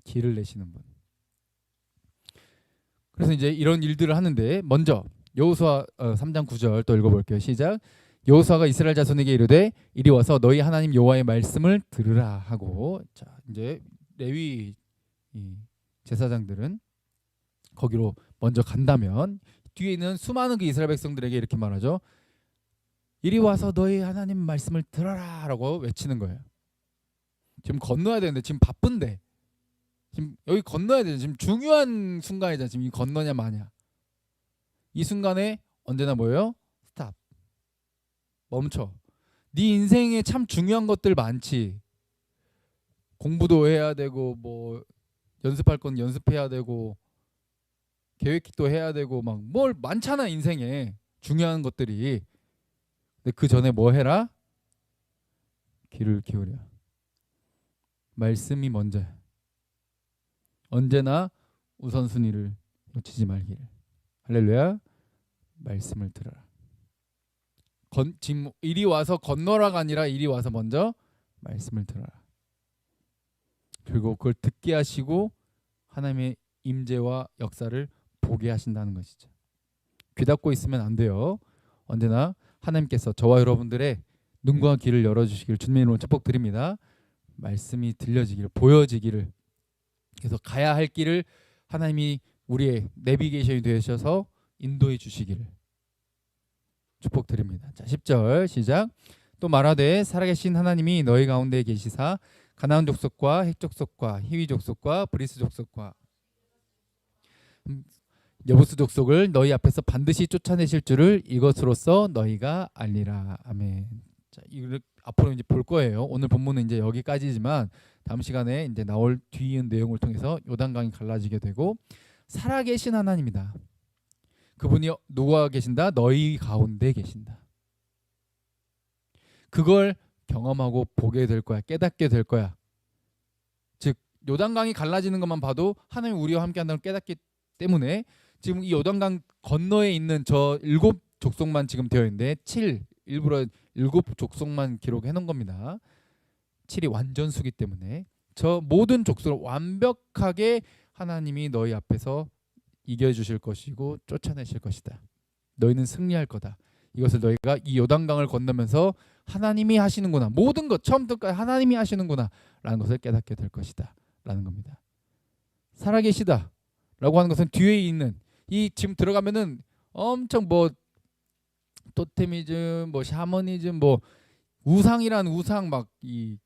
길을 내시는 분. 그래서 이제 이런 일들을 하는데 먼저 여호수아 3장 9절 또 읽어볼게요. 시작. 여호수아가 이스라엘 자손에게 이르되 이리 와서 너희 하나님 여호와의 말씀을 들으라 하고 자 이제 레위 제사장들은 거기로 먼저 간다면 뒤에 있는 수많은 그 이스라엘 백성들에게 이렇게 말하죠. 이리 와서 너희 하나님 말씀을 들어라 라고 외치는 거예요. 지금 건너야 되는데 지금 바쁜데 지금 여기 건너야 되는데 지금 중요한 순간이잖아. 지금 이 건너냐 마냐. 이 순간에 언제나 뭐예요? 스탑. 멈춰. 네 인생에 참 중요한 것들 많지. 공부도 해야 되고 뭐 연습할 건 연습해야 되고 계획도 해야 되고 막 뭘 많잖아 인생에 중요한 것들이. 근데 그 전에 뭐 해라? 귀를 기울여. 말씀이 먼저야. 언제나 우선순위를 놓치지 말기를. 할렐루야. 말씀을 들어라. 지금 이리 와서 건너라가 아니라 이리 와서 먼저 말씀을 들어라. 그리고 그걸 듣게 하시고 하나님의 임재와 역사를 보게 하신다는 것이죠. 귀 닫고 있으면 안 돼요. 언제나 하나님께서 저와 여러분들의 눈과 귀를 열어주시기를 주님의 이름으로 축복드립니다. 말씀이 들려지기를 보여지기를 그래서 가야 할 길을 하나님이 우리의 내비게이션이 되셔서 인도해 주시기를 축복드립니다. 자 10절 시작. 또 말하되 살아계신 하나님이 너희 가운데 계시사 가나안 족속과 헷 족속과 히위 족속과 브리스 족속과 여부스 족속을 너희 앞에서 반드시 쫓아내실 줄을 이것으로써 너희가 알리라. 아멘. 자, 이걸 앞으로 이제 볼 거예요. 오늘 본문은 이제 여기까지지만 다음 시간에 이제 나올 뒤의 내용을 통해서 요단강이 갈라지게 되고 살아계신 하나님이다. 그분이 누구와 계신다? 너희 가운데 계신다. 그걸 경험하고 보게 될 거야. 깨닫게 될 거야. 즉 요단강이 갈라지는 것만 봐도 하나님이 우리와 함께 한다는 걸 깨닫기 때문에 지금 이 요단강 건너에 있는 저 7 족속만 지금 되어 있는데 일부러 7 족속만 기록해 놓은 겁니다. 7이 완전수기 때문에 저 모든 족속을 완벽하게 하나님이 너희 앞에서 이겨주실 것이고 쫓아내실 것이다. 너희는 승리할 거다. 이것을 너희가 이 요단강을 건너면서 하나님이 하시는구나. 모든 것 처음부터까지 하나님이 하시는구나 라는 것을 깨닫게 될 것이다 라는 겁니다. 살아계시다 라고 하는 것은 뒤에 있는 이 지금 들어가면은 엄청 뭐 토테미즘 뭐 샤머니즘 뭐 우상이란 우상 막 이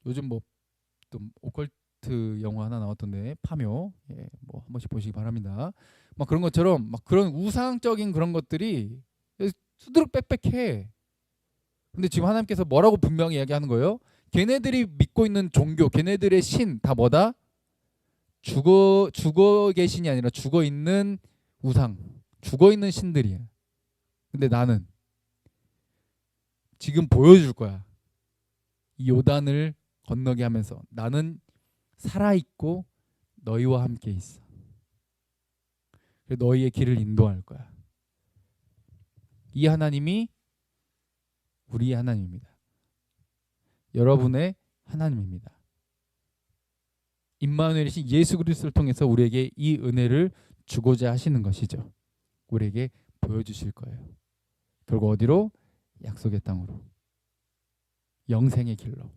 요즘 뭐 또 오컬트 영화 하나 나왔던데 파묘 뭐 한 번씩 보시기 바랍니다. 막 그런 것처럼 막 그런 우상적인 그런 것들이 수두룩 빽빽해. 근데 지금 하나님께서 뭐라고 분명히 이야기하는 거예요? 걔네들이 믿고 있는 종교, 걔네들의 신 다 뭐다? 죽어 계신이 아니라 죽어 있는 우상, 죽어있는 신들이야. 근데 나는 지금 보여줄 거야. 이 요단을 건너게 하면서 나는 살아있고 너희와 함께 있어. 너희의 길을 인도할 거야. 이 하나님이 우리의 하나님입니다. 여러분의 하나님입니다. 임마누엘이신 예수 그리스도를 통해서 우리에게 이 은혜를 주고자 하시는 것이죠. 우리에게 보여주실 거예요. 결국 어디로? 약속의 땅으로. 영생의 길로.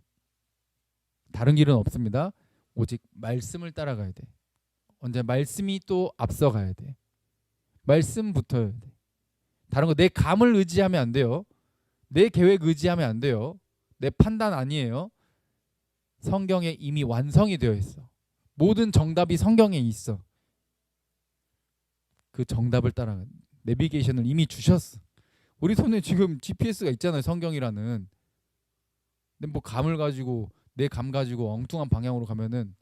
다른 길은 없습니다. 오직 말씀을 따라가야 돼. 언제 말씀이 또 앞서가야 돼. 말씀 붙어야 돼. 다른 거 내 감을 의지하면 안 돼요. 내 계획 의지하면 안 돼요. 내 판단 아니에요. 성경에 이미 완성이 되어 있어. 모든 정답이 성경에 있어. 그 정답을 따라가. 내비게이션을 이미 주셨어. 우리 손에 지금 GPS가 있잖아요. 성경이라는. 근데 뭐 감을 가지고 내 감 가지고 엉뚱한 방향으로 가면은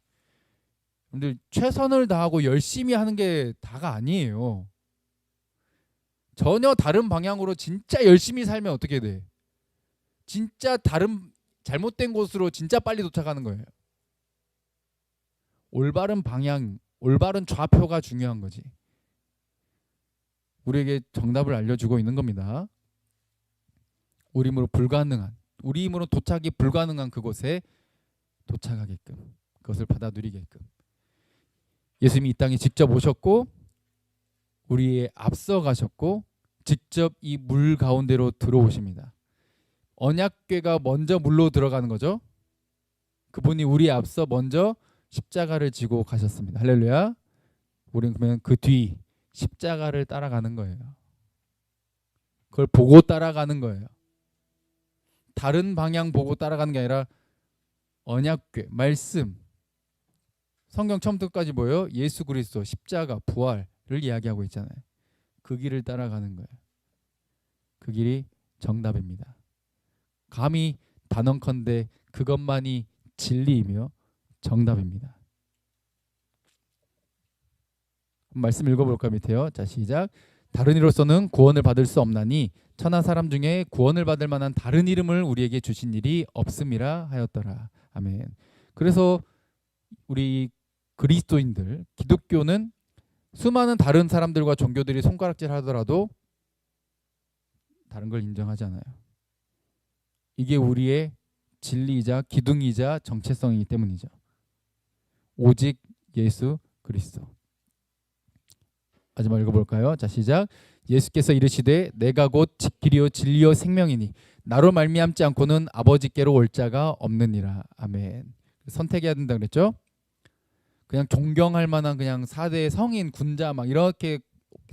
여러분들 최선을 다하고 열심히 하는 게 다가 아니에요. 전혀 다른 방향으로 진짜 열심히 살면 어떻게 돼? 진짜 다른 잘못된 곳으로 진짜 빨리 도착하는 거예요. 올바른 방향, 올바른 좌표가 중요한 거지. 우리에게 정답을 알려주고 있는 겁니다. 우리 힘으로 불가능한, 우리 힘으로 도착이 불가능한 그곳에 도착하게끔, 그것을 받아 누리게끔. 예수님이 이 땅에 직접 오셨고 우리의 앞서 가셨고 직접 이 물 가운데로 들어오십니다. 언약궤가 먼저 물로 들어가는 거죠. 그분이 우리에 앞서 먼저 십자가를 지고 가셨습니다. 할렐루야. 우리는 그러면 그 뒤 십자가를 따라가는 거예요. 그걸 보고 따라가는 거예요. 다른 방향 보고 따라가는 게 아니라 언약궤, 말씀, 성경 처음부터 끝까지 뭐예요? 예수 그리스도, 십자가, 부활을 이야기하고 있잖아요. 그 길을 따라가는 거예요. 그 길이 정답입니다. 감히 단언컨대 그것만이 진리이며 정답입니다. 말씀 읽어볼까 밑에요. 자, 시작. 다른 이로서는 구원을 받을 수 없나니 천하 사람 중에 구원을 받을 만한 다른 이름을 우리에게 주신 일이 없음이라 하였더라. 아멘. 그래서 우리 그리스도인들, 기독교는 수많은 다른 사람들과 종교들이 손가락질 하더라도 다른 걸 인정하지 않아요. 이게 우리의 진리이자 기둥이자 정체성이기 때문이죠. 오직 예수 그리스도. 마지막 읽어볼까요? 자, 시작. 예수께서 이르시되 내가 곧 길이요 진리요 생명이니 나로 말미암지 않고는 아버지께로 올 자가 없느니라. 아멘. 선택해야 된다 그랬죠? 그냥 존경할 만한 그냥 4대 성인 군자 막 이렇게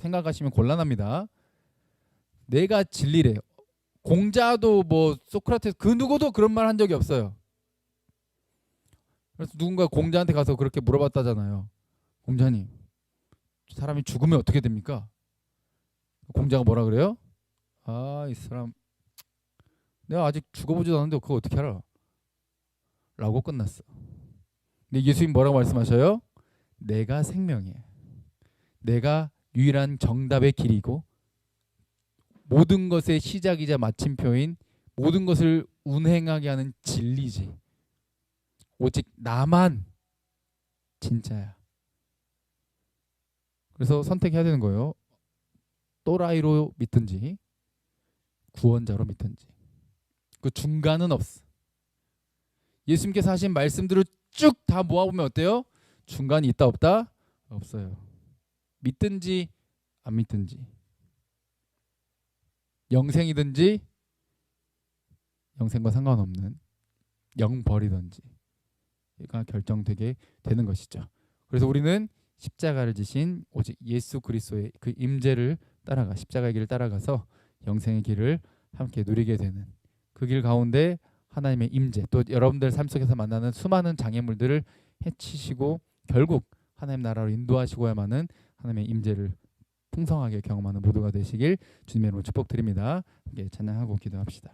생각하시면 곤란합니다. 내가 진리래. 공자도 뭐 소크라테스 그 누구도 그런 말 한 적이 없어요. 그래서 누군가 공자한테 가서 그렇게 물어봤다잖아요. 공자님, 사람이 죽으면 어떻게 됩니까? 공자가 뭐라 그래요? 아, 이 사람 내가 아직 죽어보지도 않았는데 그거 어떻게 알아? 라고 끝났어. 근데 예수님 뭐라고 말씀하셔요? 내가 생명이에요. 내가 유일한 정답의 길이고 모든 것의 시작이자 마침표인 모든 것을 운행하게 하는 진리지. 오직 나만 진짜야. 그래서 선택해야 되는 거예요. 또라이로 믿든지 구원자로 믿든지. 그 중간은 없어. 예수님께서 하신 말씀들을 쭉 다 모아보면 어때요? 중간이 있다 없다? 없어요. 믿든지 안 믿든지, 영생이든지 영생과 상관없는 영 버리든지가 결정되게 되는 것이죠. 그래서 우리는 십자가를 지신 오직 예수 그리스도의 그 임재를 따라가 십자가의 길을 따라가서 영생의 길을 함께 누리게 되는 그 길 가운데 하나님의 임재, 또 여러분들 삶 속에서 만나는 수많은 장애물들을 해치시고 결국 하나님 나라로 인도하시고야만은 하나님의 임재를 풍성하게 경험하는 모두가 되시길 주님의 이름으로 축복드립니다. 함께 찬양하고 기도합시다.